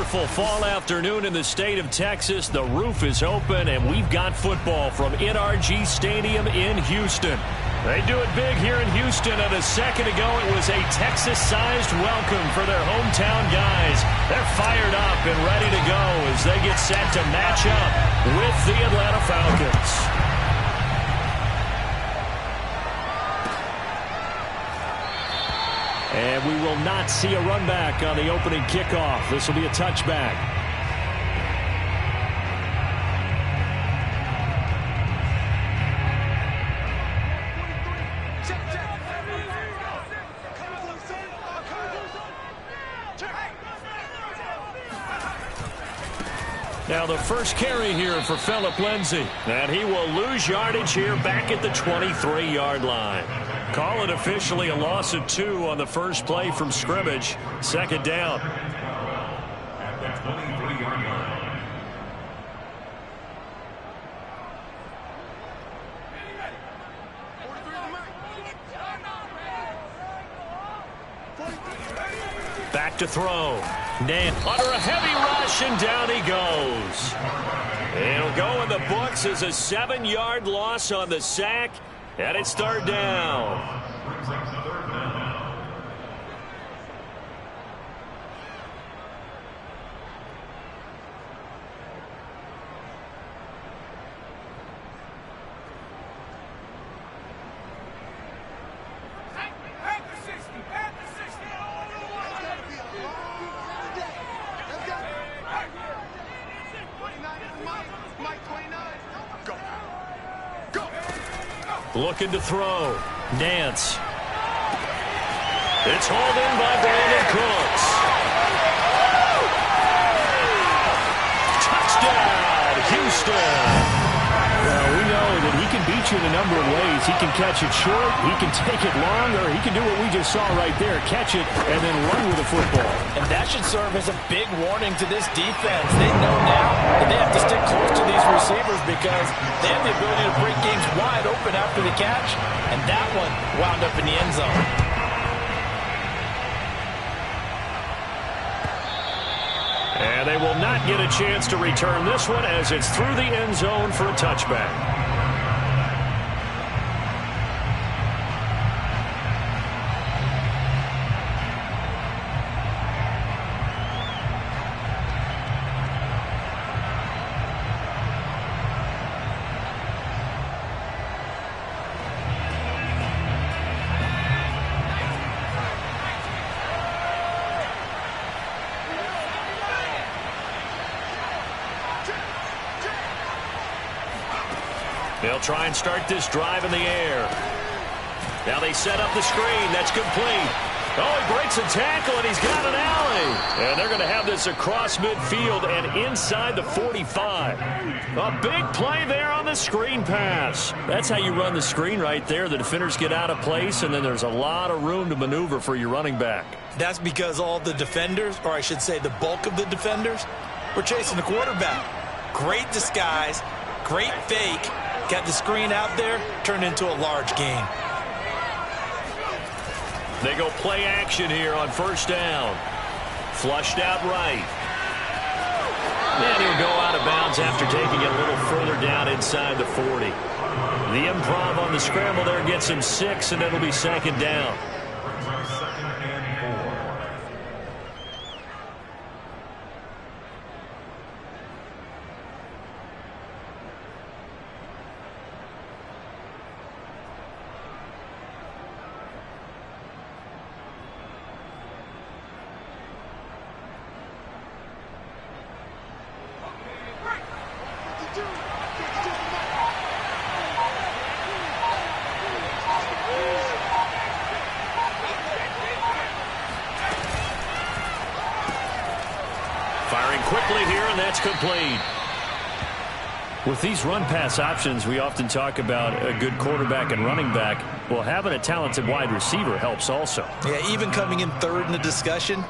wonderful fall afternoon in the state of Texas. The roof is open, and we've got football from NRG Stadium in Houston. They do it big here in Houston, and a second ago it was a Texas-sized welcome for their hometown guys. They're fired up and ready to go as they get set to match up with the Atlanta Falcons. And we will not see a run back on the opening kickoff. This will be a touchback. Now the first carry here for Phillip Lindsay. And he will lose yardage here back at the 23-yard line. Call it officially a loss of 2 on the first play from scrimmage. Second down. At the 23-yard line. Back to throw. Under a heavy rush, and down he goes. It'll go in the books as a 7-yard loss on the sack. And it's third down. Looking to throw. Nance. It's hauled in by Brandon Cooks. Touchdown, Houston. Well, we know that he can beat you in a number of ways. He can catch it short, he can take it long, or he can do what we just saw right there, catch it and then run with the football. And that should serve as a big warning to this defense. They know now that they have to stick close to these receivers because they have the ability to break games wide open after the catch, and that one wound up in the end zone. And they will not get a chance to return this one as it's through the end zone for a touchback. They'll try and start this drive in the air. Now they set up the screen. That's complete. Oh, he breaks a tackle, and he's got an alley. And they're going to have this across midfield and inside the 45. A big play there on the screen pass. That's how you run the screen right there. The defenders get out of place, and then there's a lot of room to maneuver for your running back. That's because all the defenders, or I should say the bulk of the defenders, were chasing the quarterback. Great disguise, great fake. Got the screen out there, turned into a large gain. They go play action here on first down. Flushed out right. And he'll go out of bounds after taking it a little further down inside the 40. The improv on the scramble there gets him 6, and it'll be second down. Firing quickly here, and that's complete. With these run-pass options, we often talk about a good quarterback and running back. Well, having a talented wide receiver helps also. Yeah, even coming in third in the discussion,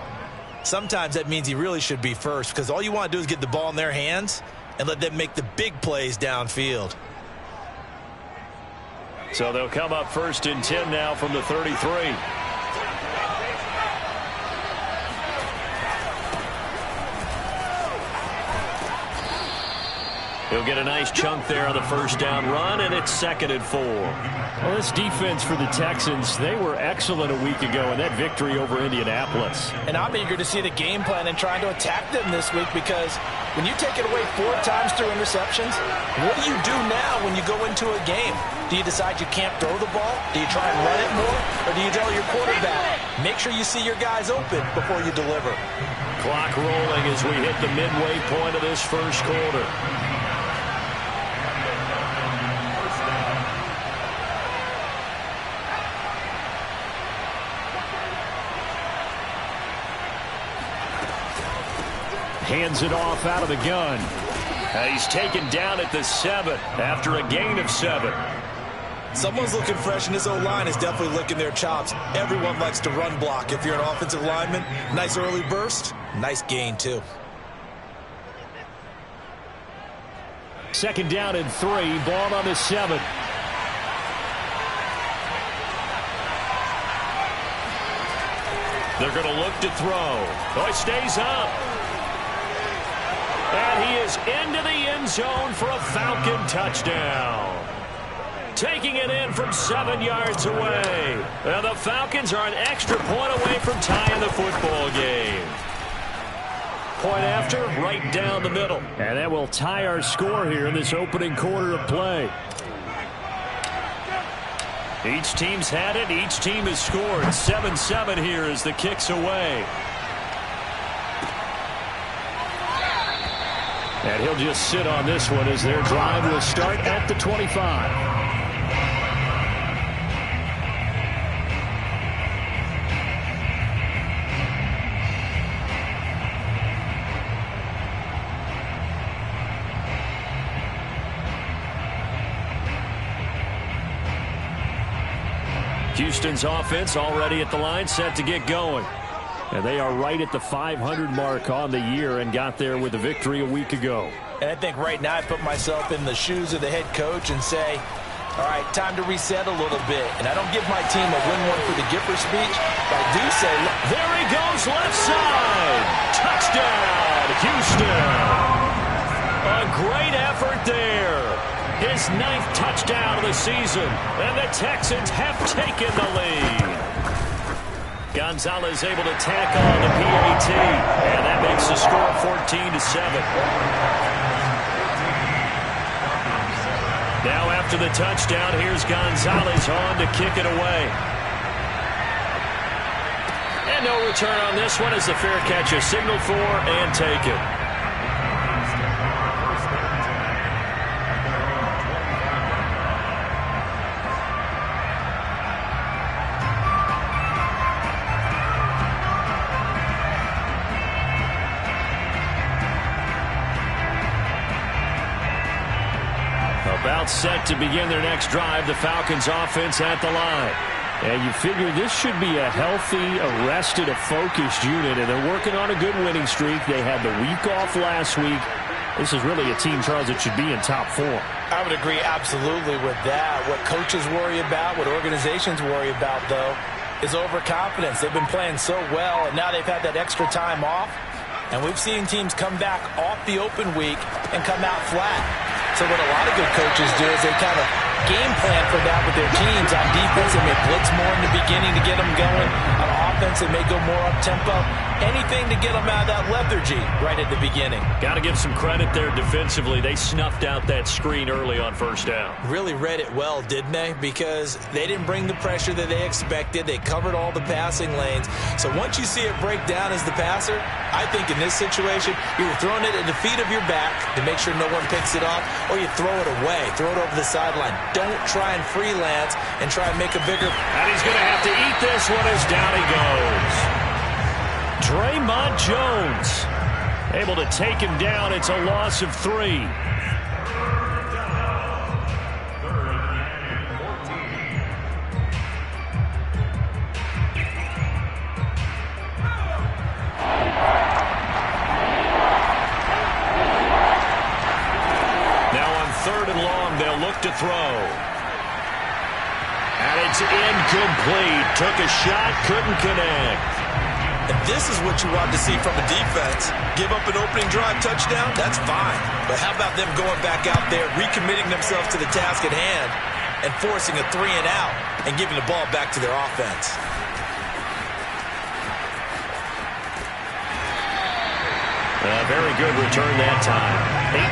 sometimes that means he really should be first because all you want to do is get the ball in their hands and let them make the big plays downfield. So they'll come up first and 10 now from the 33. He'll get a nice chunk there on the first down run, and it's 2nd and 4. Well, this defense for the Texans, they were excellent a week ago in that victory over Indianapolis. And I'm eager to see the game plan and trying to attack them this week, because when you take it away 4 times through interceptions, what do you do now when you go into a game? Do you decide you can't throw the ball? Do you try and run it more? Or do you tell your quarterback, make sure you see your guys open before you deliver? Clock rolling as we hit the midway point of this first quarter. Hands it off out of the gun. He's taken down at the 7 after a gain of 7. Someone's looking fresh, and this O-line is definitely licking their chops. Everyone likes to run block. If you're an offensive lineman, nice early burst, nice gain too. 2nd down and 3, ball on the 7. They're going to look to throw. Oh, he stays up. And he is into the end zone for a Falcon touchdown. Taking it in from 7 yards away. And the Falcons are an extra point away from tying the football game. Point after, right down the middle. And that will tie our score here in this opening quarter of play. Each team's had it. Each team has scored. 7-7 here as the kick's away. And he'll just sit on this one as their drive will start at the 25. Houston's offense already at the line, set to get going. And they are right at the 500 mark on the year and got there with a victory a week ago. And I think right now I put myself in the shoes of the head coach and say, all right, time to reset a little bit. And I don't give my team a win one for the Gipper speech, but I do say, there he goes, left side. Touchdown, Houston. A great effort there. His 9th touchdown of the season, and the Texans have taken the lead. Gonzalez able to tack on the PAT, and that makes the score 14-7. Now after the touchdown, here's Gonzalez on to kick it away. And no return on this one as the fair catch is signaled for and taken. About set to begin their next drive, the Falcons offense at the line. And you figure this should be a healthy, arrested, a focused unit, and they're working on a good winning streak. They had the week off last week. This is really a team, Charles, that should be in top form. I would agree absolutely with that. What coaches worry about, what organizations worry about, though, is overconfidence. They've been playing so well, and now they've had that extra time off. And we've seen teams come back off the open week and come out flat. So what a lot of good coaches do is they kind of game plan for that with their teams. On defense, they may blitz more in the beginning to get them going. On offense, they may go more up-tempo. Anything to get them out of that lethargy right at the beginning. Got to give some credit there defensively. They snuffed out that screen early on first down. Really read it well, didn't they? Because they didn't bring the pressure that they expected. They covered all the passing lanes. So once you see it break down as the passer, I think in this situation, you're throwing it at the feet of your back to make sure no one picks it off, or you throw it away, throw it over the sideline. Don't try and freelance and try and make a bigger. And he's going to have to eat this one as down he goes. Draymond Jones able to take him down. It's a loss of 3. Now on 3rd and long, they'll look to throw. And it's incomplete. Took a shot, couldn't connect. And this is what you want to see from a defense. Give up an opening drive touchdown, that's fine. But how about them going back out there, recommitting themselves to the task at hand, and forcing a 3 and out and giving the ball back to their offense? A very good return that time.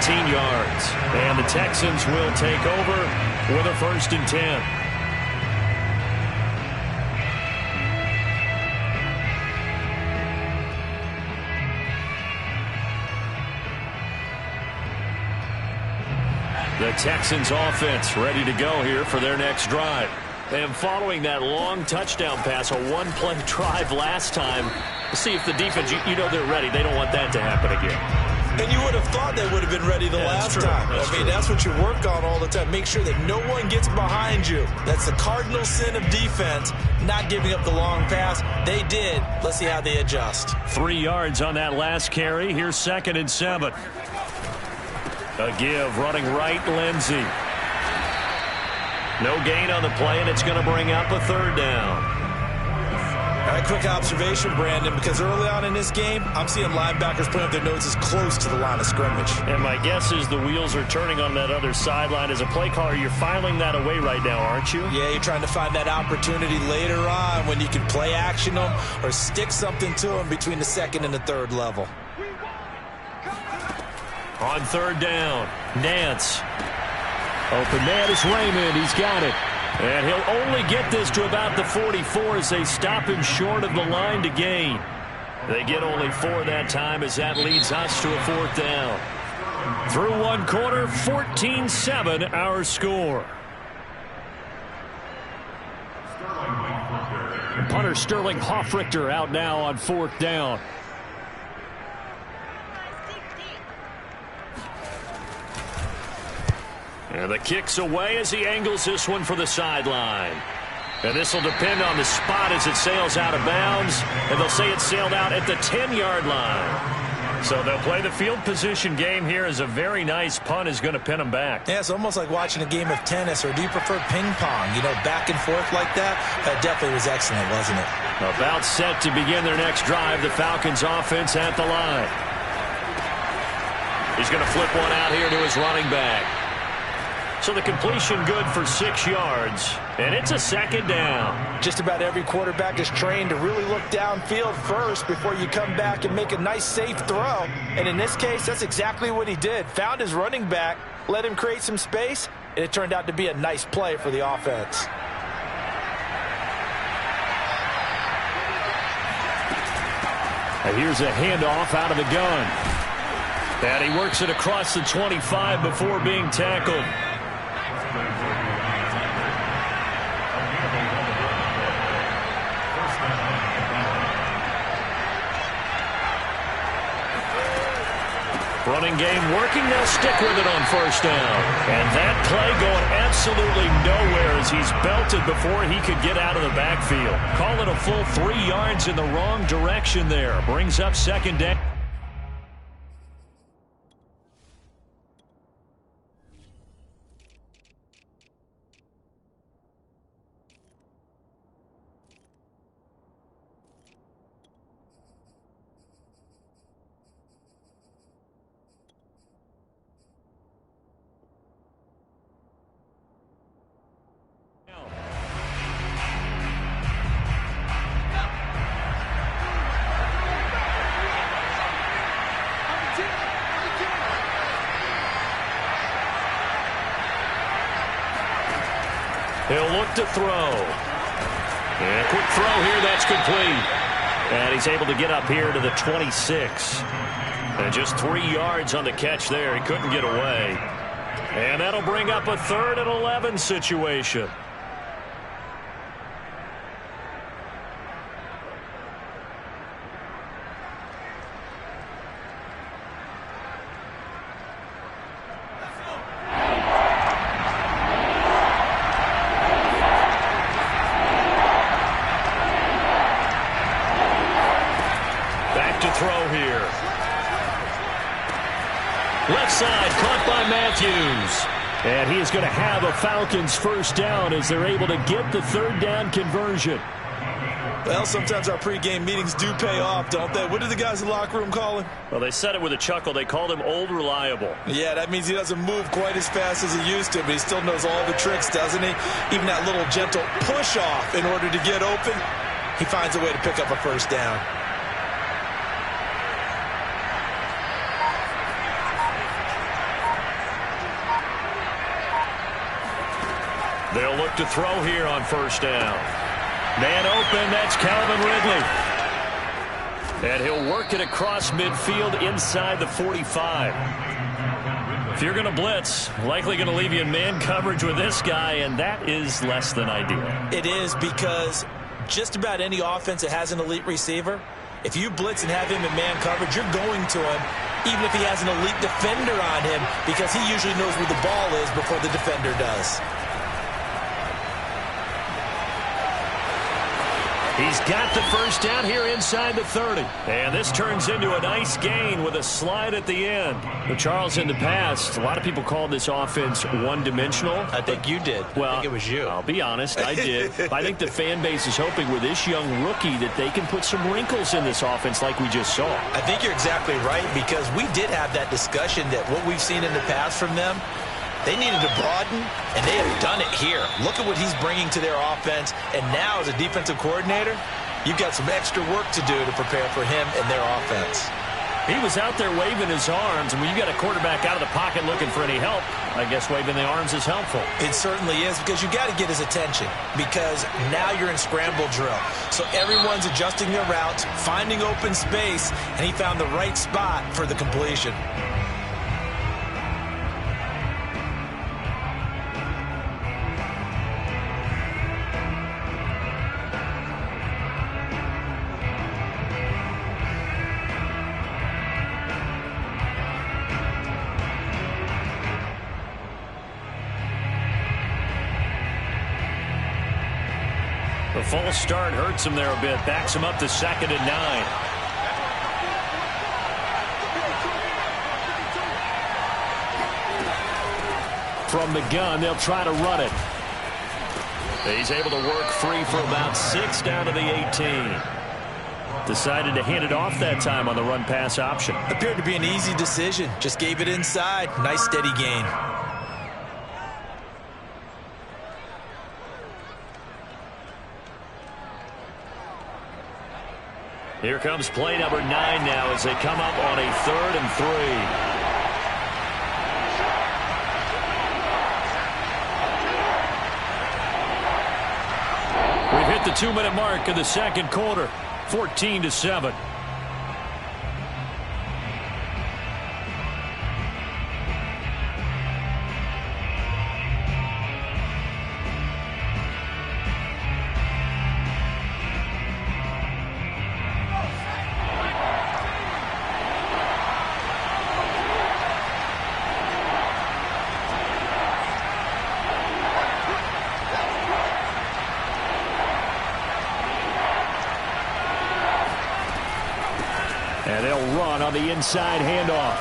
18 yards. And the Texans will take over with a 1st and 10. The Texans offense ready to go here for their next drive. And following that long touchdown pass, a one-play drive last time, see if the defense, you know they're ready. They don't want that to happen again. And you would have thought they would have been ready the last time. That's what you work on all the time. Make sure that no one gets behind you. That's the cardinal sin of defense, not giving up the long pass. They did. Let's see how they adjust. 3 yards on that last carry. Here's 2nd and 7. A give, running right, Lindsey. No gain on the play, and it's going to bring up a 3rd down. All right, quick observation, Brandon, because early on in this game, I'm seeing linebackers putting up their noses close to the line of scrimmage. And my guess is the wheels are turning on that other sideline. As a play caller, you're filing that away right now, aren't you? Yeah, you're trying to find that opportunity later on when you can play action them or stick something to them between the 2nd and the 3rd level. On 3rd down, Nance. Open man is Raymond. He's got it. And he'll only get this to about the 44 as they stop him short of the line to gain. They get only 4 that time as that leads us to a 4th down. Through 1 quarter, 14-7 our score. Punter Sterling Hoffrichter out now on 4th down. And the kick's away as he angles this one for the sideline. And this will depend on the spot as it sails out of bounds. And they'll say it sailed out at the 10-yard line. So they'll play the field position game here as a very nice punt is going to pin them back. Yeah, it's almost like watching a game of tennis, or do you prefer ping pong? You know, back and forth like that? That definitely was excellent, wasn't it? About set to begin their next drive, the Falcons offense at the line. He's going to flip one out here to his running back. So the completion good for 6 yards, and it's a 2nd down. Just about every quarterback is trained to really look downfield first before you come back and make a nice, safe throw. And in this case, that's exactly what he did. Found his running back, let him create some space, and it turned out to be a nice play for the offense. And here's a handoff out of the gun. And he works it across the 25 before being tackled. Running game working. They'll stick with it on 1st down. And that play going absolutely nowhere as he's belted before he could get out of the backfield. Call it a full 3 yards in the wrong direction there. Brings up 2nd down. He'll look to throw. And a quick throw here, that's complete. And he's able to get up here to the 26. And just 3 yards on the catch there. He couldn't get away. And that'll bring up a 3rd and 11 situation. Left side, caught by Matthews. And he is going to have a Falcons 1st down as they're able to get the 3rd down conversion. Well, sometimes our pregame meetings do pay off, don't they? What do the guys in the locker room call him? Well, they said it with a chuckle. They called him Old Reliable. Yeah, that means he doesn't move quite as fast as he used to, but he still knows all the tricks, doesn't he? Even that little gentle push-off in order to get open, he finds a way to pick up a first down. They'll look to throw here on first down. Man open, that's Calvin Ridley. And he'll work it across midfield inside the 45. If you're going to blitz, likely going to leave you in man coverage with this guy, and that is less than ideal. It is, because just about any offense that has an elite receiver, if you blitz and have him in man coverage, you're going to him, even if he has an elite defender on him, because he usually knows where the ball is before the defender does. He's got the first down here inside the 30. And this turns into a nice gain with a slide at the end. But Charles, in the past, a lot of people called this offense one-dimensional. I think you did. Well, I think it was you. I'll be honest, I did. I think the fan base is hoping with this young rookie that they can put some wrinkles in this offense like we just saw. I think you're exactly right, because we did have that discussion that what we've seen in the past from them, they needed to broaden, and they have done it here. Look at what he's bringing to their offense, and now as a defensive coordinator, you've got some extra work to do to prepare for him and their offense. He was out there waving his arms, and when you got a quarterback out of the pocket looking for any help, I guess waving the arms is helpful. It certainly is, because you got to get his attention, because now you're in scramble drill. So everyone's adjusting their routes, finding open space, and he found the right spot for the completion. The false start hurts him there a bit. Backs him up to 2nd and 9. From the gun, they'll try to run it. He's able to work free for about 6 down to the 18. Decided to hand it off that time on the run-pass option. Appeared to be an easy decision. Just gave it inside. Nice steady gain. Here comes play number 9 now as they come up on a 3rd and 3. We've hit the 2-minute mark of the second quarter, 14-7. And they'll run on the inside handoff.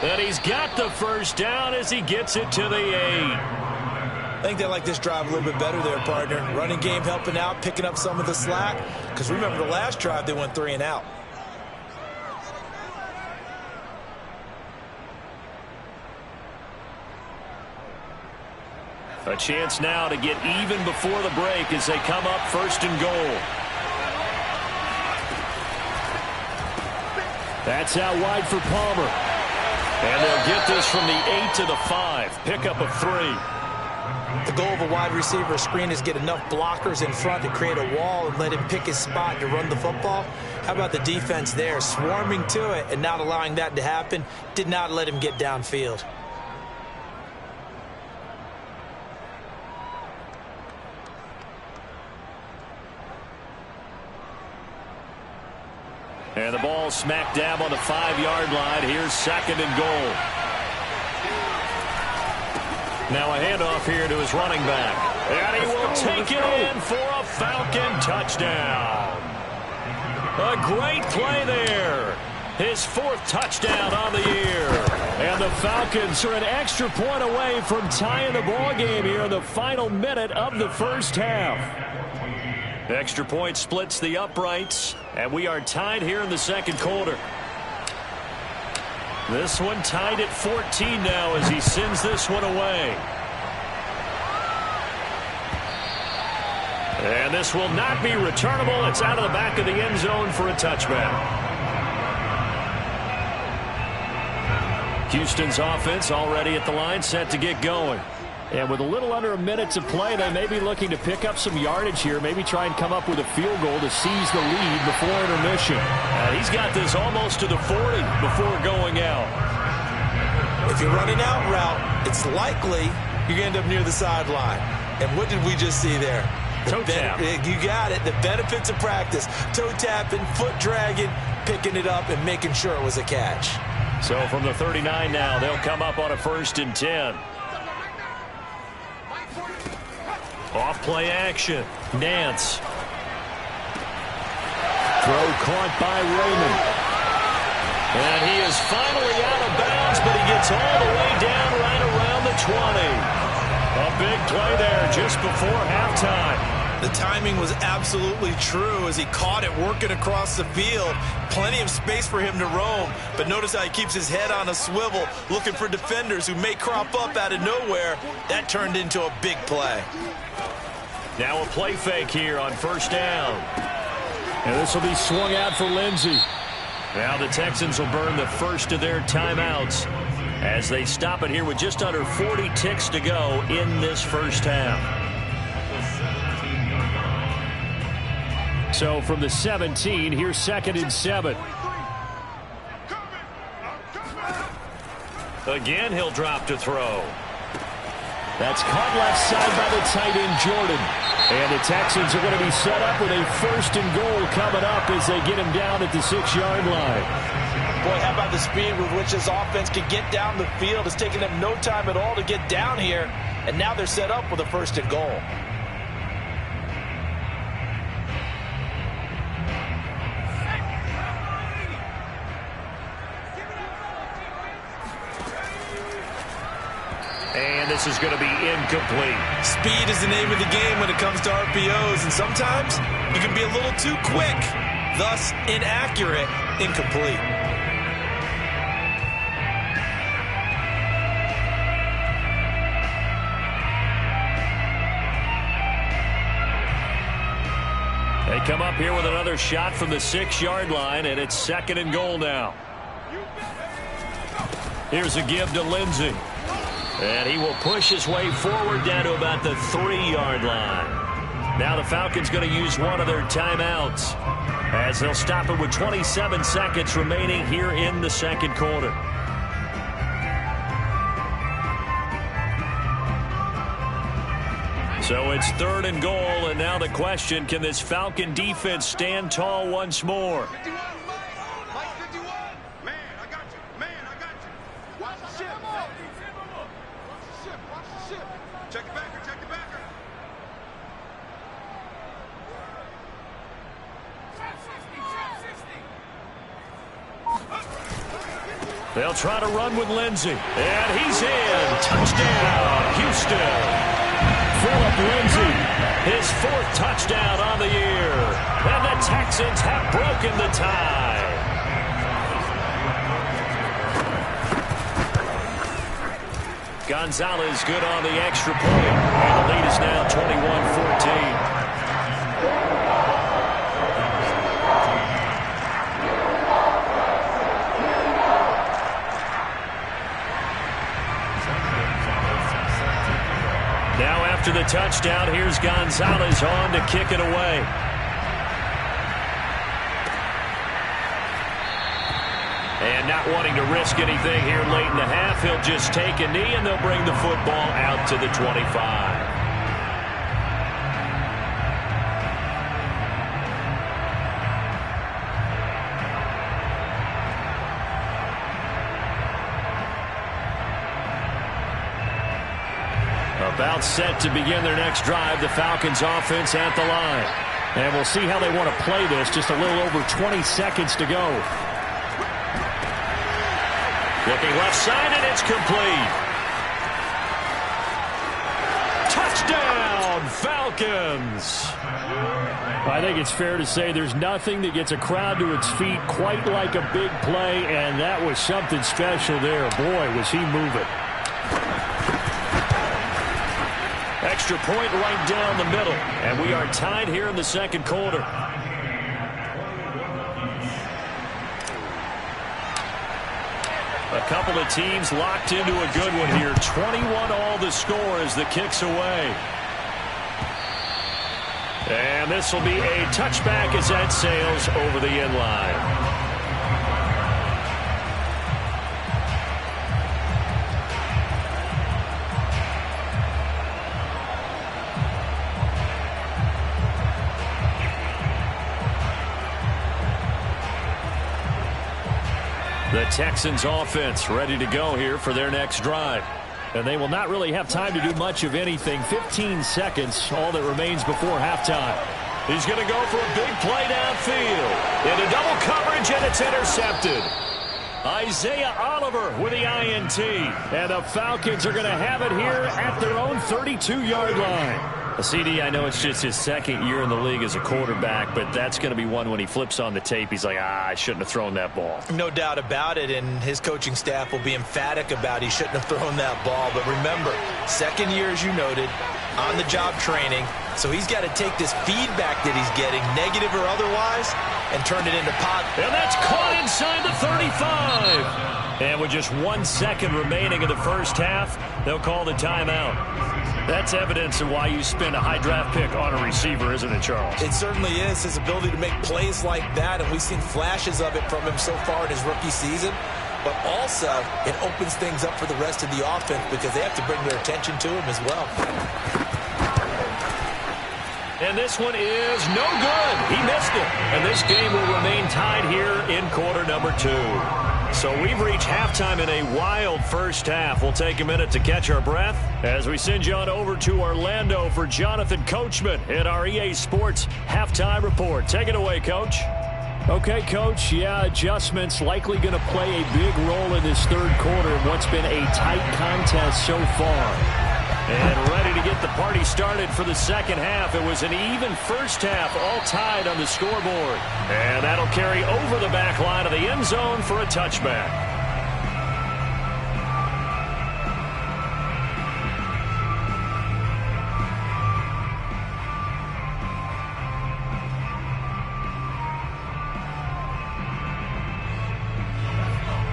And he's got the first down as he gets it to the 8. I think they like this drive a little bit better there, partner. Running game helping out, picking up some of the slack. Because remember the last drive, they went 3 and out. A chance now to get even before the break as they come up 1st and goal. That's out wide for Palmer. And they'll get this from the 8 to the 5. Pickup of 3. The goal of a wide receiver screen is get enough blockers in front to create a wall and let him pick his spot to run the football. How about the defense there, swarming to it and not allowing that to happen? Did not let him get downfield. And the ball smack dab on the 5-yard line. Here's 2nd and goal. Now a handoff here to his running back. And he will take it in for a Falcon touchdown. A great play there. His 4th touchdown on the year. And the Falcons are an extra point away from tying the ball game here in the final minute of the first half. Extra point splits the uprights, and we are tied here in the second quarter. This one tied at 14 now as he sends this one away. And this will not be returnable. It's out of the back of the end zone for a touchback. Houston's offense already at the line, set to get going. And with a little under a minute to play, they may be looking to pick up some yardage here, maybe try and come up with a field goal to seize the lead before intermission. He's got this almost to the 40 before going out. If you're running out route, it's likely you're going to end up near the sideline. And what did we just see there? Toe tap. You got it. The benefits of practice. Toe tapping, foot dragging, picking it up, and making sure it was a catch. So from the 39 now, they'll come up on a 1st and 10. Off play action. Nance. Throw caught by Raymond. And he is finally out of bounds, but he gets all the way down right around the 20. A big play there just before halftime. The timing was absolutely true as he caught it working across the field. Plenty of space for him to roam, but notice how he keeps his head on a swivel looking for defenders who may crop up out of nowhere. That turned into a big play. Now a play fake here on 1st down. And this will be swung out for Lindsey. Now the Texans will burn the first of their timeouts as they stop it here with just under 40 ticks to go in this first half. So from the 17, here's 2nd and 7. Again, he'll drop to throw. That's caught left side by the tight end, Jordan. And the Texans are going to be set up with a 1st and goal coming up as they get him down at the 6-yard line. Boy, how about the speed with which this offense can get down the field? It's taken them no time at all to get down here. And now they're set up with a 1st and goal. And this is going to be incomplete. Speed is the name of the game when it comes to RPOs, and sometimes you can be a little too quick, thus inaccurate, incomplete. They come up here with another shot from the 6-yard line, and it's 2nd and goal now. Here's a give to Lindsey. And he will push his way forward down to about the 3-yard line. Now the Falcons going to use one of their timeouts as they'll stop it with 27 seconds remaining here in the second quarter. So it's 3rd and goal, and now the question, can this Falcon defense stand tall once more? They'll try to run with Lindsey. And he's in. Touchdown, Houston. Phillip Lindsey, his 4th touchdown on the year. And the Texans have broken the tie. Gonzalez good on the extra point. And the lead is now 21-14. Now after the touchdown, here's Gonzalez on to kick it away. And not wanting to risk anything here late in the half, he'll just take a knee and they'll bring the football out to the 25. About set to begin their next drive, the Falcons offense at the line. And we'll see how they want to play this. Just a little over 20 seconds to go. Looking left side, and it's complete. Touchdown, Falcons. I think it's fair to say there's nothing that gets a crowd to its feet quite like a big play, and that was something special there. Boy, was he moving. Extra point right down the middle, and we are tied here in the second quarter. A couple of teams locked into a good one here. 21-all the score as the kick's away. And this will be a touchback as that sails over the end line. The Texans offense ready to go here for their next drive. And they will not really have time to do much of anything. 15 seconds, all that remains before halftime. He's going to go for a big play downfield. Into double coverage, and it's intercepted. Isaiah Oliver with the INT. And the Falcons are going to have it here at their own 32-yard line. CD, I know it's just his second year in the league as a quarterback, but that's going to be one when he flips on the tape. He's like, I shouldn't have thrown that ball. No doubt about it, and his coaching staff will be emphatic about he shouldn't have thrown that ball. But remember, second year, as you noted, on-the-job training, so he's got to take this feedback that he's getting, negative or otherwise, and turn it into positive. And that's caught inside the 35. And with just 1 second remaining in the first half, they'll call the timeout. That's evidence of why you spend a high draft pick on a receiver, isn't it, Charles? It certainly is. His ability to make plays like that, and we've seen flashes of it from him so far in his rookie season. But also, it opens things up for the rest of the offense because they have to bring their attention to him as well. And this one is no good. He missed it. And this game will remain tied here in quarter number 2. So we've reached halftime in a wild first half. We'll take a minute to catch our breath as we send you on over to Orlando for Jonathan Coachman in our EA Sports Halftime Report. Take it away, Coach. Okay, Coach. Yeah, adjustments likely going to play a big role in this third quarter in what's been a tight contest so far. And ready to get the party started for the second half. It was an even first half, all tied on the scoreboard. And that'll carry over the back line of the end zone for a touchback.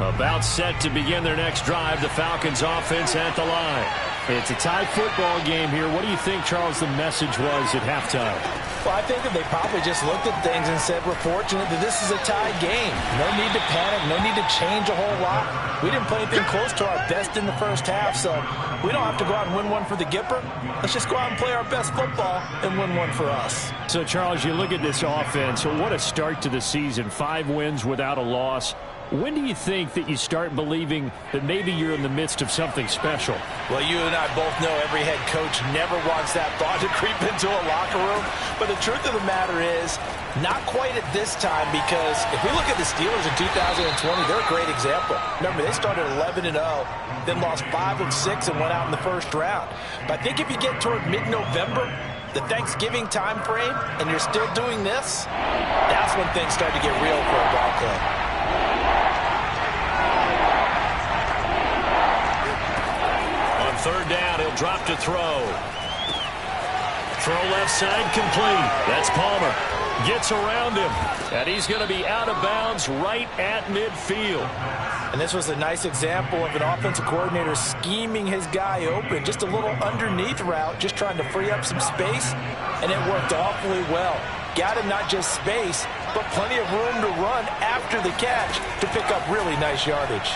About set to begin their next drive, the Falcons offense at the line. It's a tie football game here. What do you think, Charles, the message was at halftime? Well, I think that they probably just looked at things and said, we're fortunate that this is a tie game. No need to panic. No need to change a whole lot. We didn't play anything close to our best in the first half, so we don't have to go out and win one for the Gipper. Let's just go out and play our best football and win one for us. So, Charles, you look at this offense. So what a start to the season. 5 wins without a loss. When do you think that you start believing that maybe you're in the midst of something special? Well, you and I both know every head coach never wants that thought to creep into a locker room. But the truth of the matter is, not quite at this time, because if we look at the Steelers in 2020, they're a great example. Remember, they started 11-0, then lost 5 of 6 and went out in the first round. But I think if you get toward mid-November, the Thanksgiving time frame, and you're still doing this, that's when things start to get real for a ball club. Third down, he'll drop to throw. Throw left side complete. That's Palmer. Gets around him. And he's going to be out of bounds right at midfield. And this was a nice example of an offensive coordinator scheming his guy open. Just a little underneath route, just trying to free up some space. And it worked awfully well. Got him not just space, but plenty of room to run after the catch to pick up really nice yardage.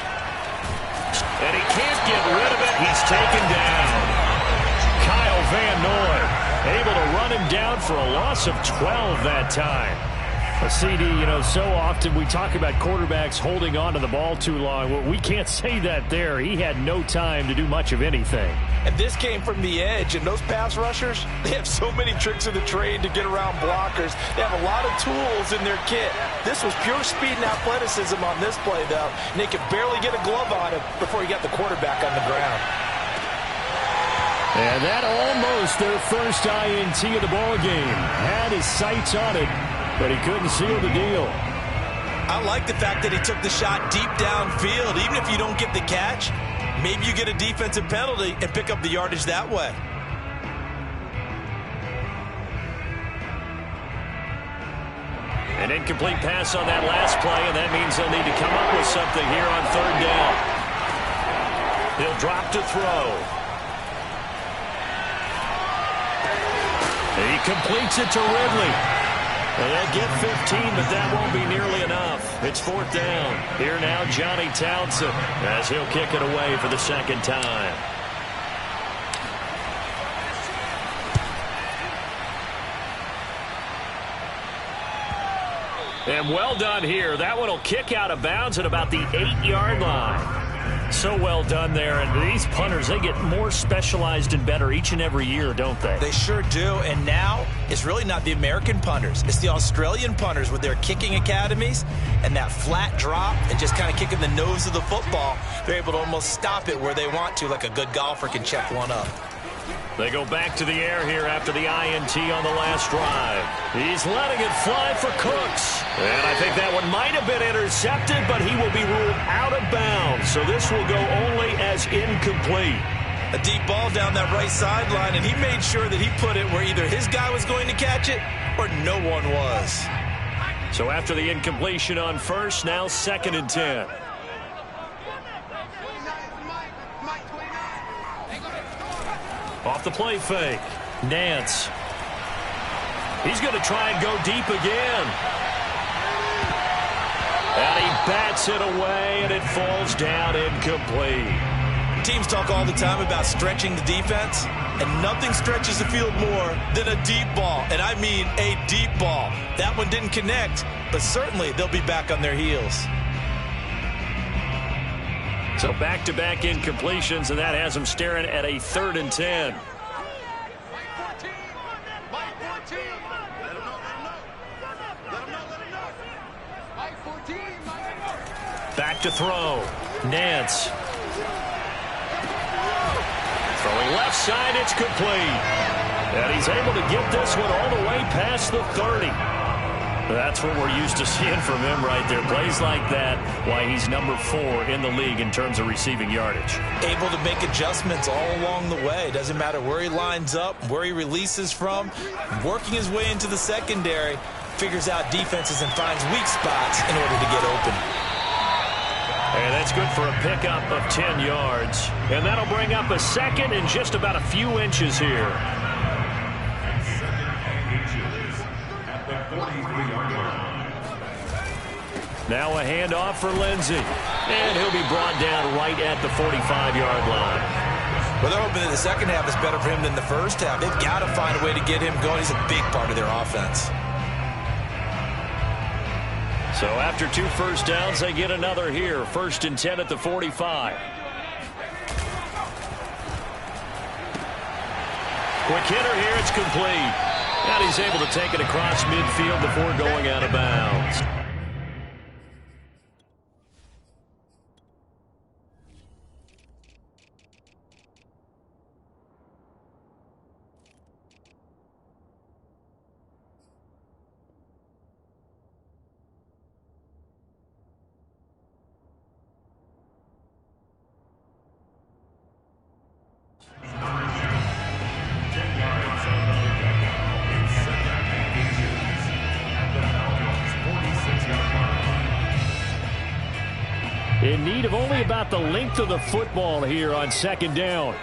And he can't get rid of it. He's taken down. Kyle Van Noy able to run him down for a loss of 12 that time. CD, you know, so often we talk about quarterbacks holding on to the ball too long. Well, we can't say that there. He had no time to do much of anything. And this came from the edge, and those pass rushers, they have so many tricks of the trade to get around blockers. They have a lot of tools in their kit. This was pure speed and athleticism on this play, though, and they could barely get a glove on him before he got the quarterback on the ground. And that almost their first INT of the ball game. Had his sights on it, but he couldn't seal the deal. I like the fact that he took the shot deep downfield. Even if you don't get the catch, maybe you get a defensive penalty and pick up the yardage that way. An incomplete pass on that last play, and that means they'll need to come up with something here on third down. He'll drop to throw. He completes it to Ridley. And they'll get 15, but that won't be nearly enough. It's fourth down. Here now, Johnny Townsend, as he'll kick it away for the second time. And well done here. That one will kick out of bounds at about the 8-yard line. So well done there. And these punters, they get more specialized and better each and every year, don't they? They sure do. And now it's really not the American punters. It's the Australian punters with their kicking academies and that flat drop and just kind of kicking the nose of the football. They're able to almost stop it where they want to, like a good golfer can check one up. They go back to the air here after the INT on the last drive. He's letting it fly for Cooks. And I think that one might have been intercepted, but he will be ruled out of bounds. So this will go only as incomplete. A deep ball down that right sideline, and he made sure that he put it where either his guy was going to catch it or no one was. So after the incompletion on first, now 2nd and 10. Off the play fake. Nance. He's going to try and go deep again. And he bats it away, and it falls down incomplete. Teams talk all the time about stretching the defense, and nothing stretches the field more than a deep ball. And I mean a deep ball. That one didn't connect, but certainly they'll be back on their heels. So back-to-back incompletions, and that has them staring at a 3rd and 10. Back to throw. Nance. Throwing left side, it's complete. And he's able to get this one all the way past the 30. That's what we're used to seeing from him right there. Plays like that, why he's number 4 in the league in terms of receiving yardage. Able to make adjustments all along the way. Doesn't matter where he lines up, where he releases from. Working his way into the secondary, figures out defenses and finds weak spots in order to get open. And that's good for a pickup of 10 yards. And that'll bring up a 2nd and just about a few inches here. Now a handoff for Lindsey. And he'll be brought down right at the 45-yard line. Well, they're hoping that the second half is better for him than the first half. They've got to find a way to get him going. He's a big part of their offense. So after 2 first downs, they get another here. 1st and 10 at the 45. Quick hitter here. It's complete. And he's able to take it across midfield before going out of bounds. In need of only about the length of the football here on 2nd down.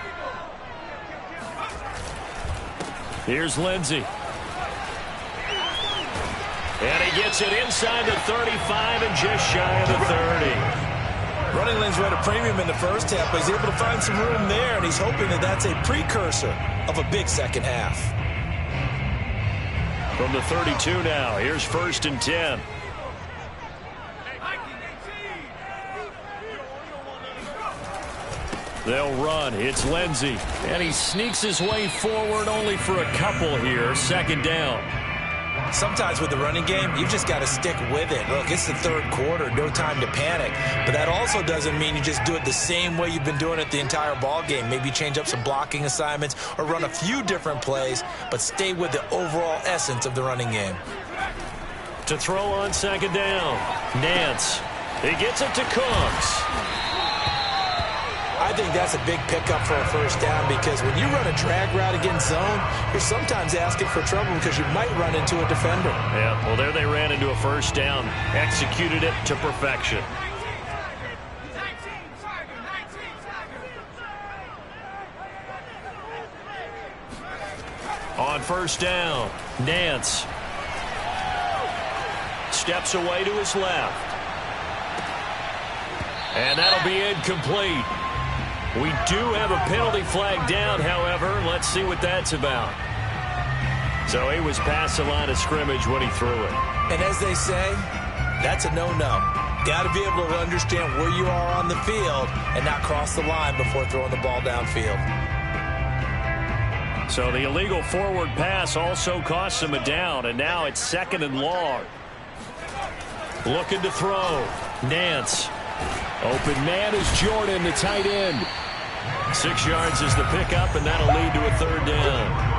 Here's Lindsey. And he gets it inside the 35 and just shy of the 30. Running lanes were at a premium in the first half, but he's able to find some room there, and he's hoping that that's a precursor of a big second half. From the 32 now, here's 1st and 10. They'll run. It's Lindsey. And he sneaks his way forward only for a couple here. 2nd down. Sometimes with the running game, you've just got to stick with it. Look, it's the third quarter, no time to panic. But that also doesn't mean you just do it the same way you've been doing it the entire ball game. Maybe change up some blocking assignments or run a few different plays, but stay with the overall essence of the running game. To throw on second down, Nance. He gets it to Cooks. I think that's a big pickup for a first down because when you run a drag route against zone, you're sometimes asking for trouble because you might run into a defender. Yeah, well, there they ran into a first down, executed it to perfection. On first down, Nance steps away to his left. And that'll be incomplete. We do have a penalty flag down, however. Let's see what that's about. So he was past the line of scrimmage when he threw it. And as they say, that's a no-no. Got to be able to understand where you are on the field and not cross the line before throwing the ball downfield. So the illegal forward pass also cost him a down, and now it's second and long. Looking to throw. Nance. Open man is Jordan, the tight end. 6 yards is the pickup, and that'll lead to a third down.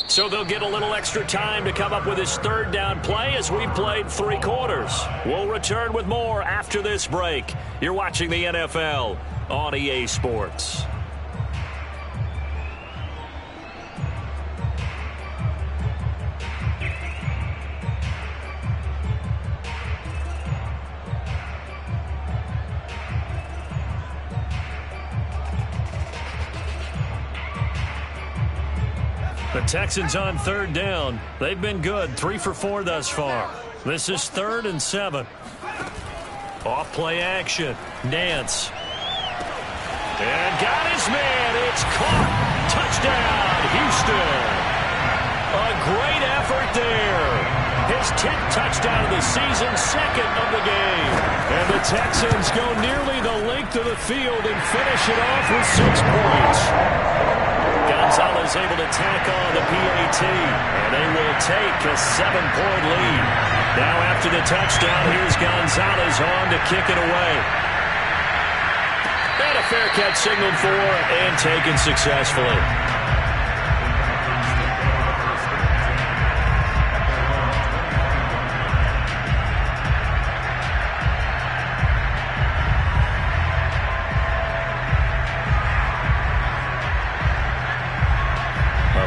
So they'll get a little extra time to come up with his third down play as we played 3 quarters. We'll return with more after this break. You're watching the NFL on EA Sports. The Texans on third down. They've been good, 3 for 4 thus far. This is 3rd and 7. Off play action. Nance. And got his man. It's caught. Touchdown, Houston. A great effort there. His 10th touchdown of the season, 2nd of the game. And the Texans go nearly the length of the field and finish it off with 6 points. Gonzalez able to tack on the PAT, and they will take a 7-point lead. Now after the touchdown, here's Gonzalez on to kick it away. And a fair catch signaled for and taken successfully.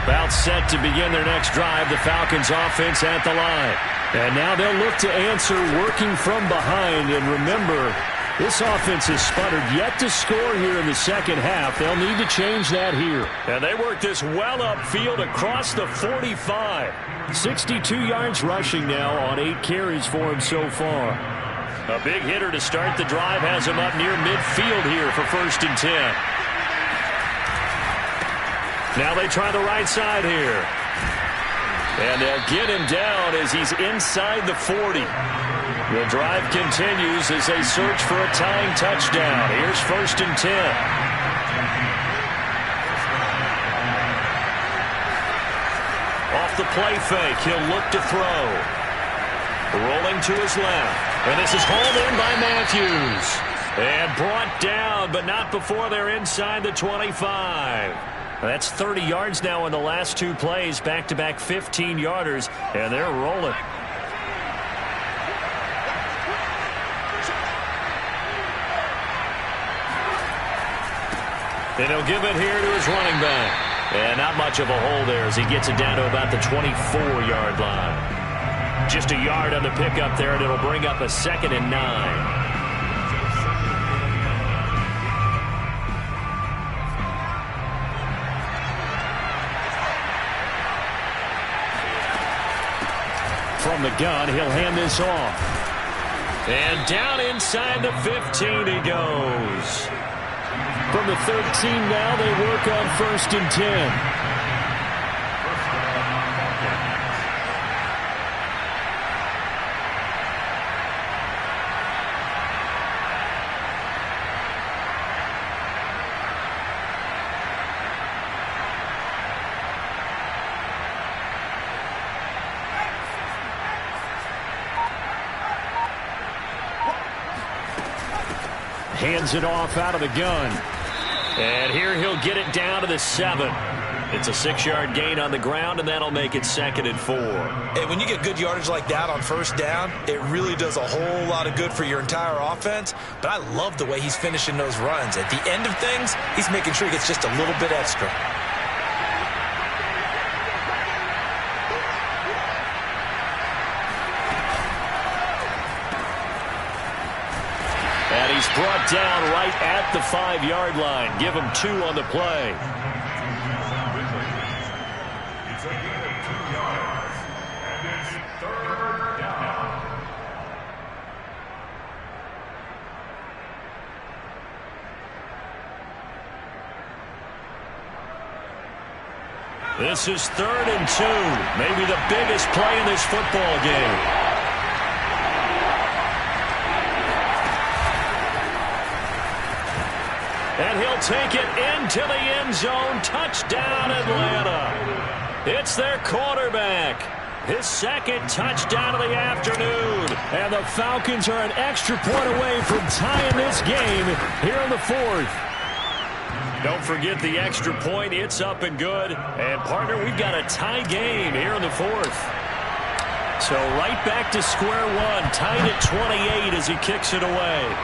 About set to begin their next drive, the Falcons offense at the line. And now they'll look to answer working from behind. And remember, this offense has sputtered yet to score here in the second half. They'll need to change that here. And they work this well upfield across the 45. 62 yards rushing now on 8 carries for him so far. A big hitter to start the drive has him up near midfield here for 1st and 10. Now they try the right side here. And they'll get him down as he's inside the 40. The drive continues as they search for a tying touchdown. Here's 1st and 10. Off the play fake, he'll look to throw. Rolling to his left. And this is hauled in by Matthews. And brought down, but not before they're inside the 25. That's 30 yards now in the last 2 plays, back-to-back 15-yarders, and they're rolling. And he'll give it here to his running back. And not much of a hole there as he gets it down to about the 24-yard line. Just a yard on the pickup there, and it'll bring up a 2nd and 9. From the gun, he'll hand this off. And down inside the 15 he goes. From the 13 now, they work on 1st and 10. Hands it off out of the gun. And here he'll get it down to the 7. It's a 6-yard gain on the ground, and that'll make it 2nd and 4. Hey, when you get good yardage like that on first down, it really does a whole lot of good for your entire offense. But I love the way he's finishing those runs. At the end of things, he's making sure he gets just a little bit extra. And he's brought down right at the 5-yard line. Give him 2 on the play. This is 3rd and 2. Maybe the biggest play in this football game. And he'll take it into the end zone. Touchdown, Atlanta. It's their quarterback. His 2nd touchdown of the afternoon. And the Falcons are an extra point away from tying this game here in the 4th. Don't forget the extra point. It's up and good. And, partner, we've got a tie game here in the 4th. So right back to square one. Tied at 28 as he kicks it away.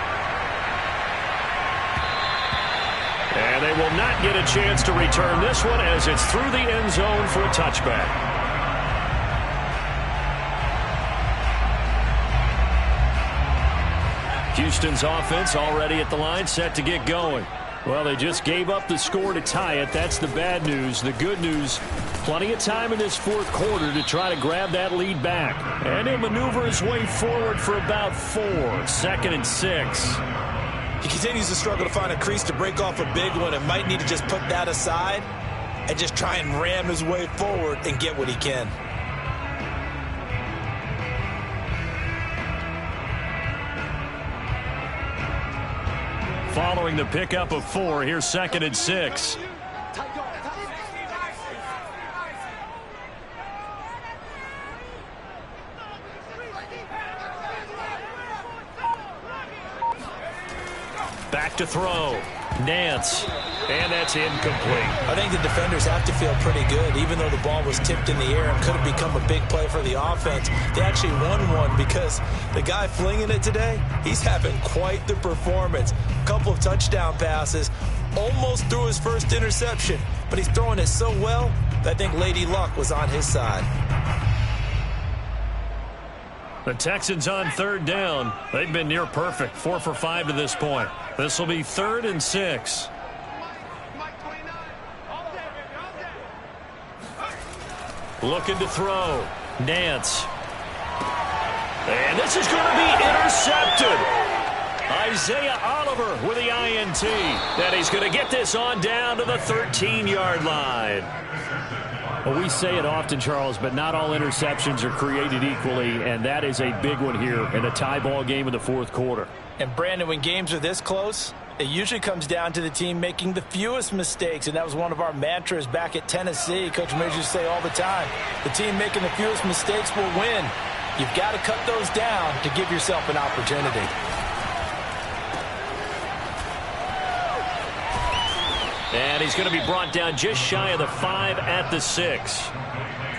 And they will not get a chance to return this one as it's through the end zone for a touchback. Houston's offense already at the line, set to get going. Well, they just gave up the score to tie it. That's the bad news. The good news, plenty of time in this 4th quarter to try to grab that lead back. And he'll maneuver his way forward for about 4. 2nd and 6. He continues to struggle to find a crease to break off a big one and might need to just put that aside and just try and ram his way forward and get what he can. Following the pickup of 4, here's 2nd and 6. Back to throw. Nance. And that's incomplete. I think the defenders have to feel pretty good. Even though the ball was tipped in the air and could have become a big play for the offense, they actually won one because the guy flinging it today, he's having quite the performance. A couple of touchdown passes, almost threw his first interception, but he's throwing it so well that I think Lady Luck was on his side. The Texans on 3rd down. They've been near perfect. 4 for 5 to this point. This will be 3rd and 6. Looking to throw. Nance. And this is going to be intercepted. Isaiah Oliver with the INT. And he's going to get this on down to the 13-yard line. Well, we say it often, Charles, but not all interceptions are created equally, and that is a big one here in a tie ball game in the 4th quarter. And, Brandon, when games are this close, it usually comes down to the team making the fewest mistakes, and that was one of our mantras back at Tennessee. Coach Mears used to say all the time, the team making the fewest mistakes will win. You've got to cut those down to give yourself an opportunity. And he's going to be brought down just shy of the 5 at the 6.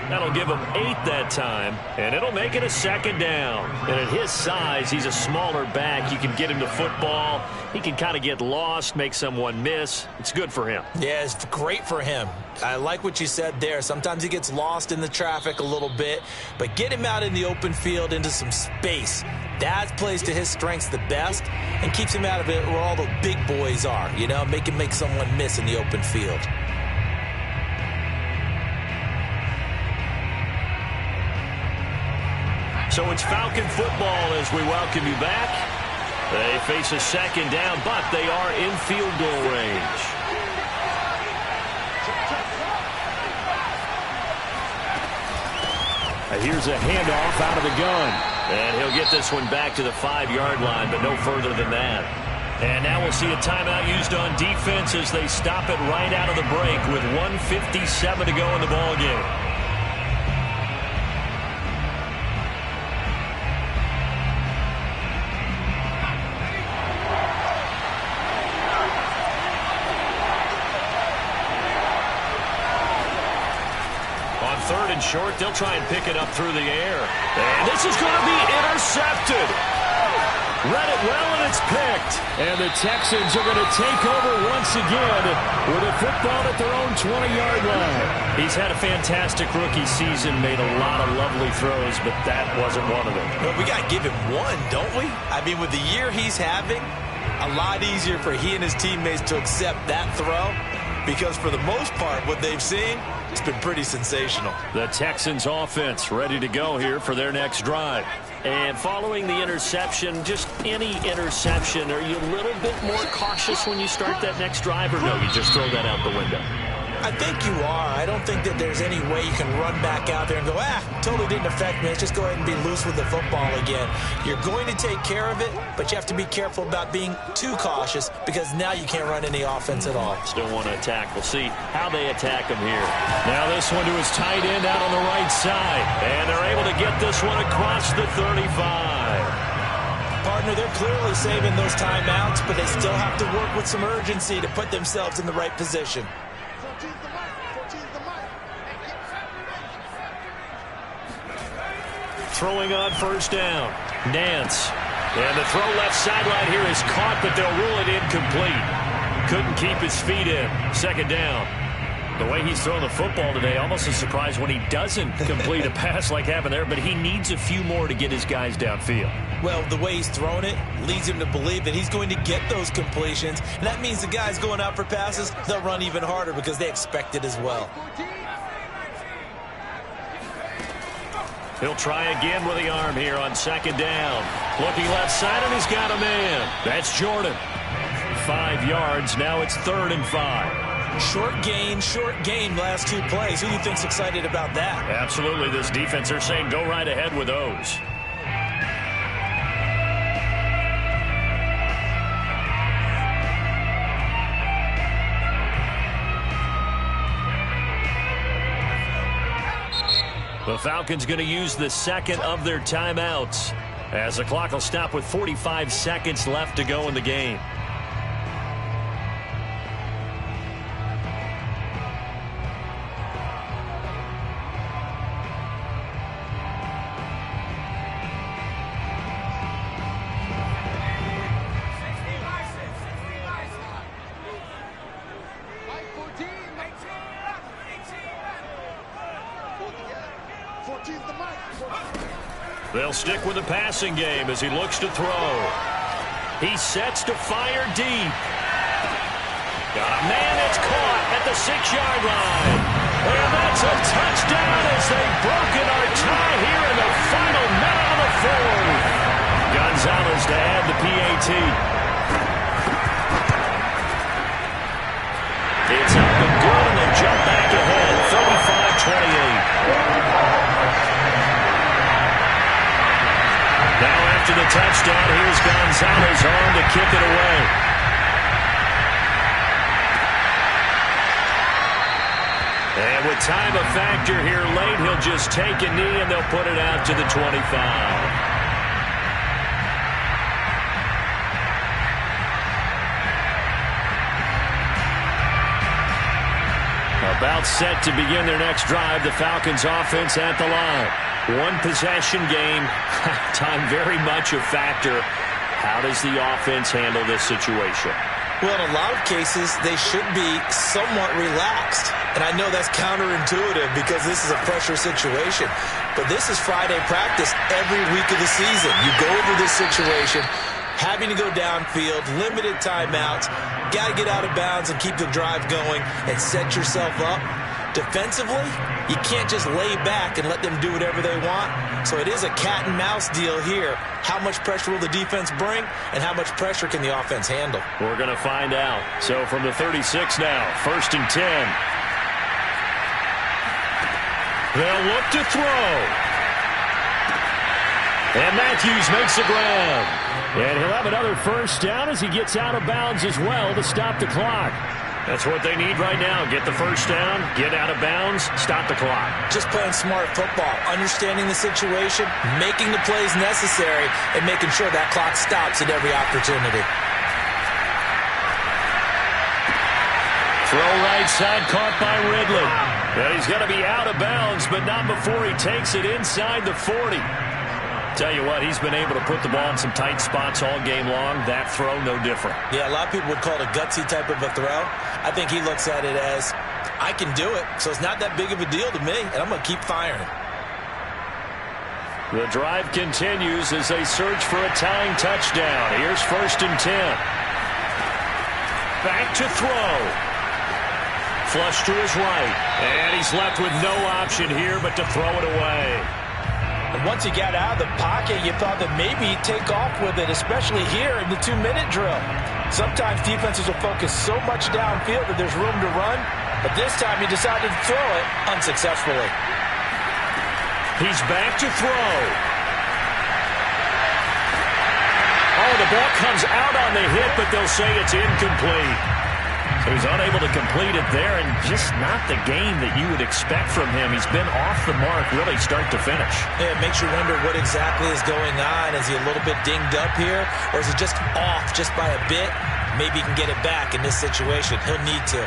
That'll give him 8 that time, and it'll make it a 2nd down. And at his size, he's a smaller back. You can get him to football. He can kind of get lost, make someone miss. It's good for him. Yeah, it's great for him. I like what you said there. Sometimes he gets lost in the traffic a little bit, but get him out in the open field into some space. That plays to his strengths the best and keeps him out of it where all the big boys are, you know, make him make someone miss in the open field. So it's Falcon football as we welcome you back. They face a 2nd down, but they are in field goal range. Here's a handoff out of the gun. And he'll get this one back to the 5-yard line, but no further than that. And now we'll see a timeout used on defense as they stop it right out of the break with 1:57 to go in the ballgame. On 3rd and short, they'll try and pick it up through the air. And this is going to be intercepted. Read it well, and it's picked. And the Texans are going to take over once again with a football at their own 20-yard line. He's had a fantastic rookie season, made a lot of lovely throws, but that wasn't one of them. Well, we got to give him one, don't we? I mean, with the year he's having, a lot easier for he and his teammates to accept that throw, because for the most part, what they've seen, it's been pretty sensational. The Texans offense ready to go here for their next drive. And following the interception, just any interception, are you a little bit more cautious when you start that next drive, or no, you just throw that out the window? I think you are. I don't think that there's any way you can run back out there and go, totally didn't affect me. Let's just go ahead and be loose with the football again. You're going to take care of it, but you have to be careful about being too cautious, because now you can't run any offense at all. Still want to attack. We'll see how they attack him here. Now this one to his tight end out on the right side. And they're able to get this one across the 35. Partner, they're clearly saving those timeouts, but they still have to work with some urgency to put themselves in the right position. Throwing on 1st down. Nance. And the throw left sideline here is caught, but they'll rule it incomplete. Couldn't keep his feet in. 2nd down. The way he's throwing the football today, almost a surprise when he doesn't complete a pass like happened there, but he needs a few more to get his guys downfield. Well, the way he's thrown it leads him to believe that he's going to get those completions, and that means the guys going out for passes, they'll run even harder because they expect it as well. He'll try again with the arm here on 2nd down. Looking left side, and he's got a man. That's Jordan. 5 yards. Now it's 3rd and 5. Short gain last 2 plays. Who do you think's excited about that? Absolutely. This defense, they're saying go right ahead with those. The Falcons going to use the 2nd of their timeouts, as the clock will stop with 45 seconds left to go in the game. They'll stick with the passing game as he looks to throw. He sets to fire deep. Got a man that's caught at the 6-yard line. And that's a touchdown as they've broken our tie here in the final minute of the 4th. Gonzalez to add the PAT. It's up and good, and they jump back ahead, 35-28. Now after the touchdown, here's Gonzalez on to kick it away. And with time a factor here late, he'll just take a knee and they'll put it out to the 25. About set to begin their next drive, the Falcons offense at the line. 1 possession game, time very much a factor. How does the offense handle this situation? Well, in a lot of cases, they should be somewhat relaxed. And I know that's counterintuitive because this is a pressure situation. But this is Friday practice every week of the season. You go over this situation, having to go downfield, limited timeouts, got to get out of bounds and keep the drive going and set yourself up. Defensively, you can't just lay back and let them do whatever they want. So it is a cat and mouse deal here. How much pressure will the defense bring, and how much pressure can the offense handle? We're going to find out. So from the 36 now, 1st and 10. They'll look to throw. And Matthews makes the grab. And he'll have another 1st down as he gets out of bounds as well to stop the clock. That's what they need right now. Get the 1st down, get out of bounds, stop the clock. Just playing smart football, understanding the situation, making the plays necessary, and making sure that clock stops at every opportunity. Throw right side, caught by Ridley. And he's going to be out of bounds, but not before he takes it inside the 40. Tell you what, he's been able to put the ball in some tight spots all game long. That throw, no different. Yeah, a lot of people would call it a gutsy type of a throw. I think he looks at it as, I can do it, so it's not that big of a deal to me, and I'm going to keep firing. The drive continues as they search for a tying touchdown. Here's 1st and 10. Back to throw. Flush to his right. And he's left with no option here but to throw it away. And once he got out of the pocket, you thought that maybe he'd take off with it, especially here in the 2-minute drill. Sometimes defenses will focus so much downfield that there's room to run, but this time he decided to throw it unsuccessfully. He's back to throw. Oh, the ball comes out on the hit, but they'll say it's incomplete. So he's unable to complete it there, and just not the game that you would expect from him. He's been off the mark really start to finish. Yeah, it makes you wonder what exactly is going on. Is he a little bit dinged up here, or is it just off just by a bit? Maybe he can get it back in this situation. He'll need to.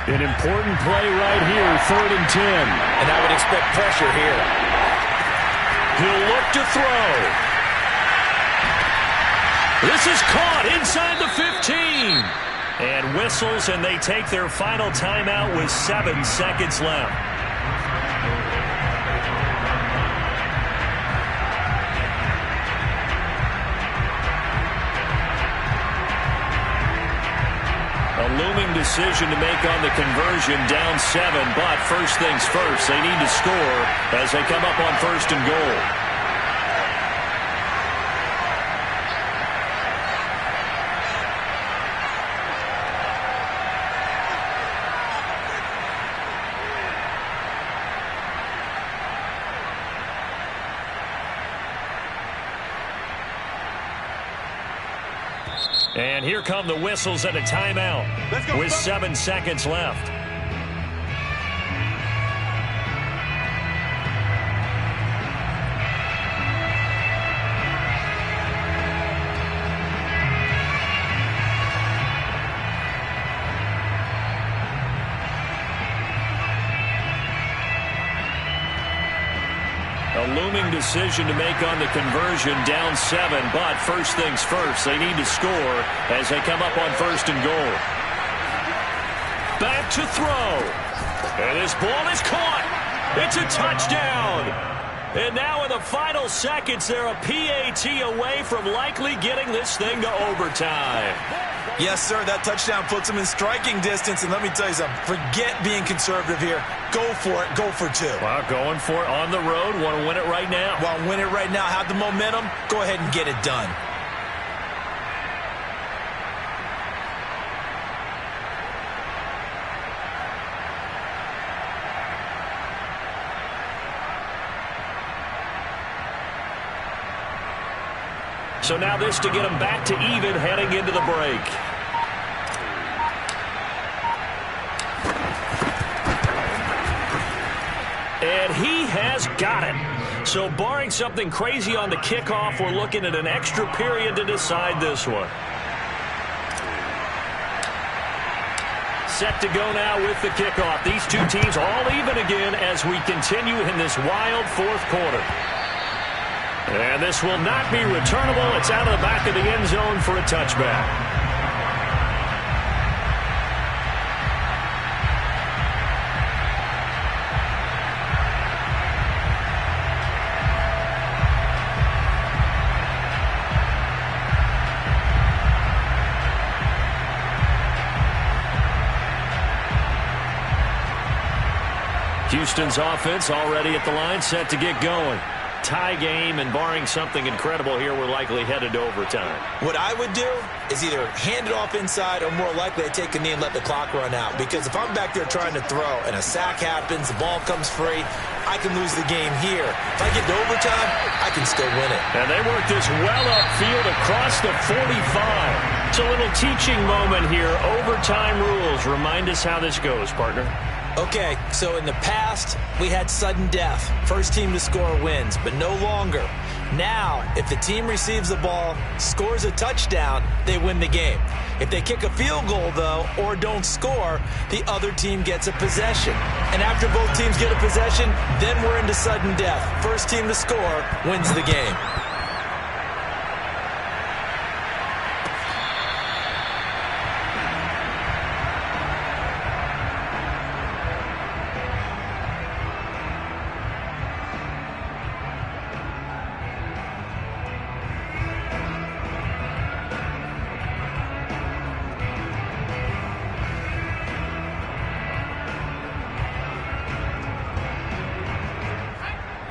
An important play right here, 3rd and 10. And I would expect pressure here. He'll look to throw. This is caught inside the 15. And whistles, and they take their final timeout with 7 seconds left. A looming decision to make on the conversion, down 7, but first things first, they need to score as they come up on 1st and goal. And here come the whistles and a timeout with 7 seconds left. A looming decision to make on the conversion, down 7, but first things first, they need to score as they come up on 1st and goal. Back to throw. And this ball is caught. It's a touchdown. And now in the final seconds, they're a PAT away from likely getting this thing to overtime. Yes, sir, that touchdown puts them in striking distance, and let me tell you something, forget being conservative here. Go for it, go for 2. Wow, going for it on the road, want to win it right now. Want to win it right now, have the momentum, go ahead and get it done. So now this to get them back to even heading into the break. And he has got it. So barring something crazy on the kickoff, we're looking at an extra period to decide this one. Set to go now with the kickoff. These two teams all even again as we continue in this wild 4th quarter. And this will not be returnable. It's out of the back of the end zone for a touchback. Houston's offense already at the line, set to get going. Tie game, and barring something incredible here, we're likely headed to overtime. What I would do is either hand it off inside or more likely I take a knee and let the clock run out. Because if I'm back there trying to throw and a sack happens, the ball comes free, I can lose the game here. If I get to overtime, I can still win it. And they work this well upfield across the 45. It's a little teaching moment here. Overtime rules. Remind us how this goes, partner. Okay, so in the past, we had sudden death. First team to score wins, but no longer. Now, if the team receives the ball, scores a touchdown, they win the game. If they kick a field goal, though, or don't score, the other team gets a possession. And after both teams get a possession, then we're into sudden death. First team to score wins the game.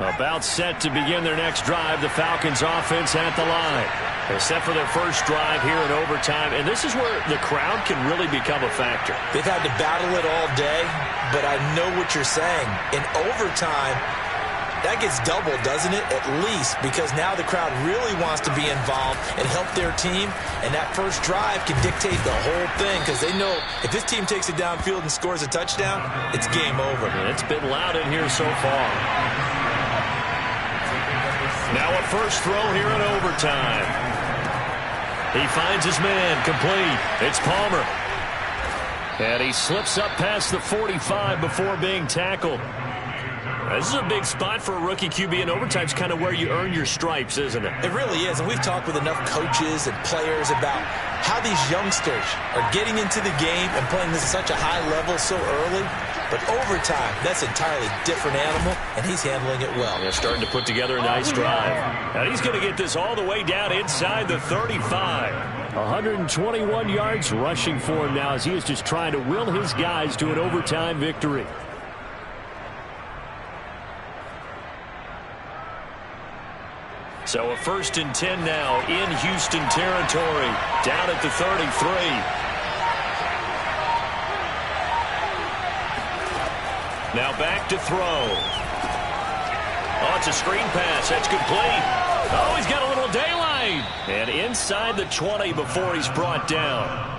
About set to begin their next drive, the Falcons offense at the line. They're set for their first drive here in overtime, and this is where the crowd can really become a factor. They've had to battle it all day, but I know what you're saying. In overtime, that gets doubled, doesn't it? At least, because now the crowd really wants to be involved and help their team, and that first drive can dictate the whole thing because they know if this team takes it downfield and scores a touchdown, it's game over. And it's been loud in here so far. Now a first throw here in overtime. He finds his man, complete. It's Palmer. And he slips up past the 45 before being tackled. This is a big spot for a rookie QB, and overtime's kind of where you earn your stripes, isn't it? It really is, and we've talked with enough coaches and players about how these youngsters are getting into the game and playing this at such a high level so early. But overtime, that's an entirely different animal, and he's handling it well. Yeah, starting to put together a nice drive. And he's going to get this all the way down inside the 35. 121 yards rushing for him now as he is just trying to will his guys to an overtime victory. So a 1st and 10 now in Houston territory, down at the 33. Now back to throw. Oh, it's a screen pass. That's complete. Oh, he's got a little daylight. And inside the 20 before he's brought down.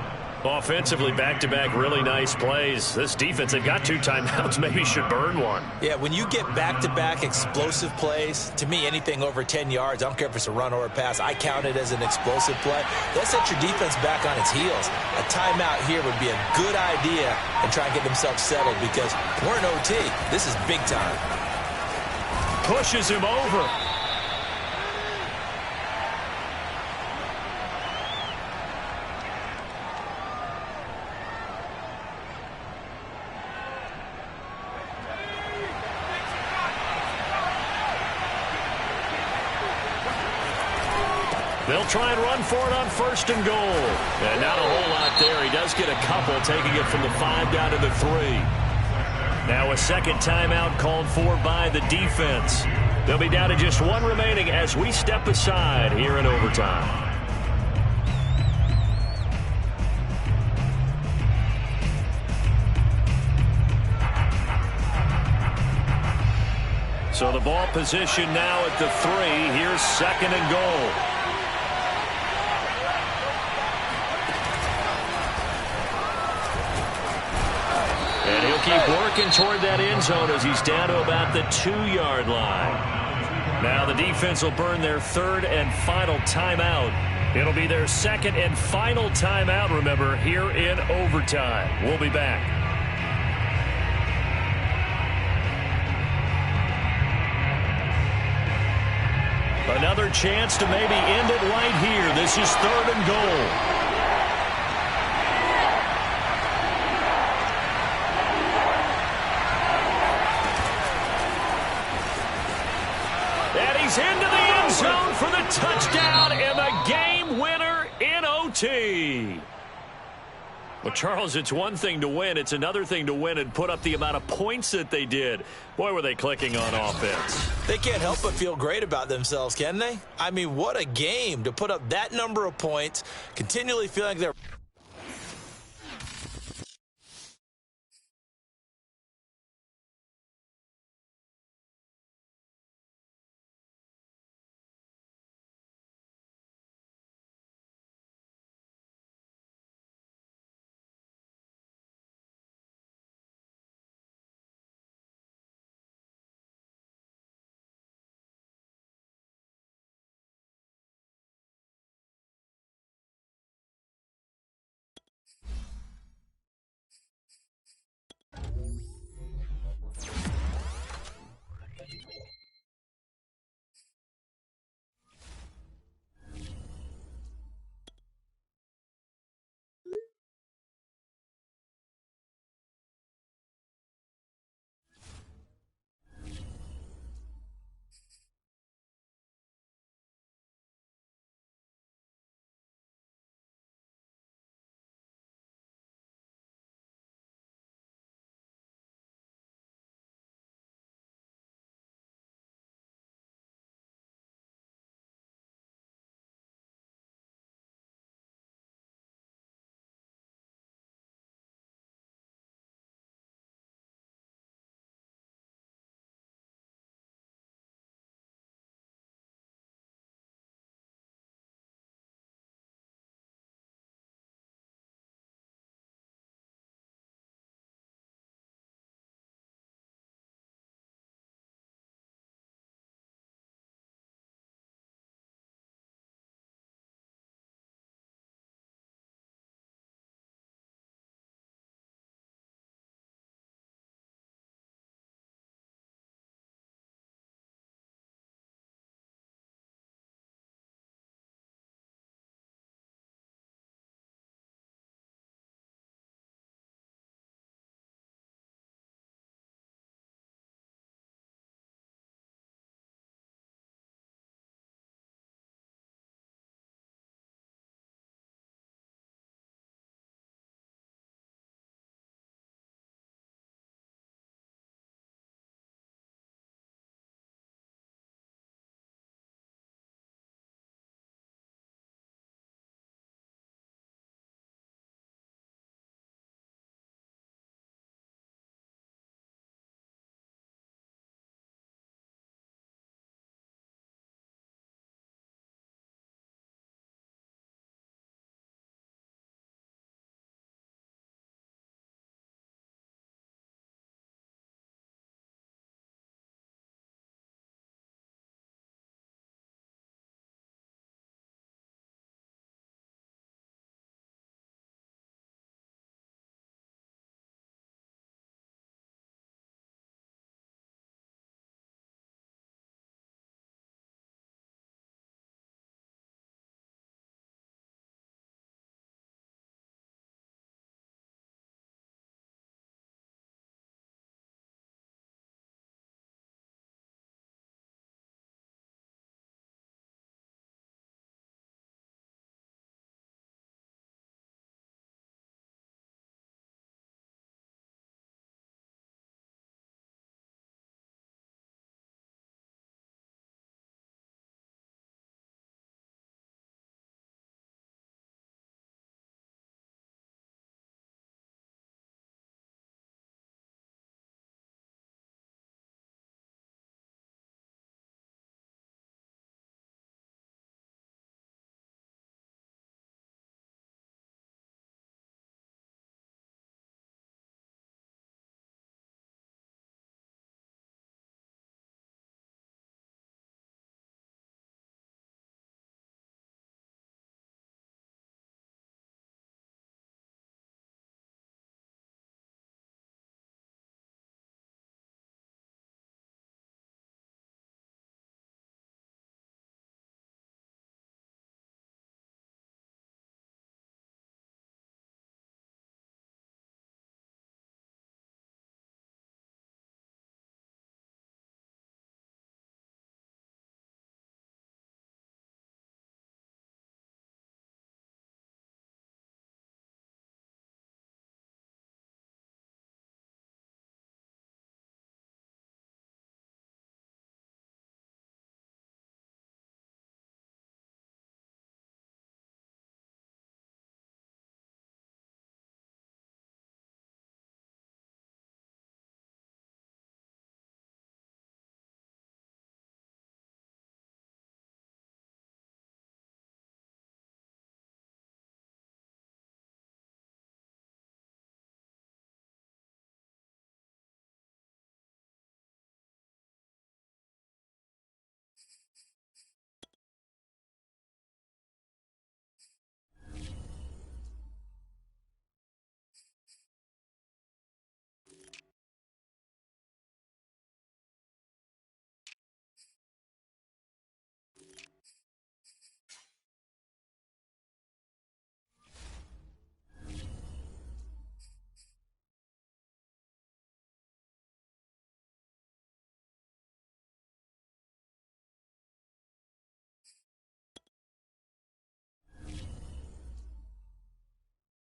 Offensively, back-to-back really nice plays. This defense, they've got 2 timeouts, maybe should burn one. Yeah, when you get back-to-back explosive plays, to me, anything over 10 yards, I don't care if it's a run or a pass, I count it as an explosive play. That sets your defense back on its heels. A timeout here would be a good idea and try and get themselves settled because we're in OT. This is big time. Pushes him over. They'll try and run for it on 1st and goal. And not a whole lot there. He does get a couple, taking it from the 5 down to the 3. Now a second timeout called for by the defense. They'll be down to just 1 remaining as we step aside here in overtime. So the ball position now at the 3. Here's 2nd and goal. And he'll keep working toward that end zone as he's down to about the 2-yard line. Now the defense will burn their 3rd and final timeout. It'll be their 2nd and final timeout, remember, here in overtime. We'll be back. Another chance to maybe end it right here. This is 3rd and goal. He's into the end zone for the touchdown and the game winner in OT. Well, Charles, it's one thing to win. It's another thing to win and put up the amount of points that they did. Boy, were they clicking on offense. They can't help but feel great about themselves, can they? I mean, what a game to put up that number of points, continually feeling like they're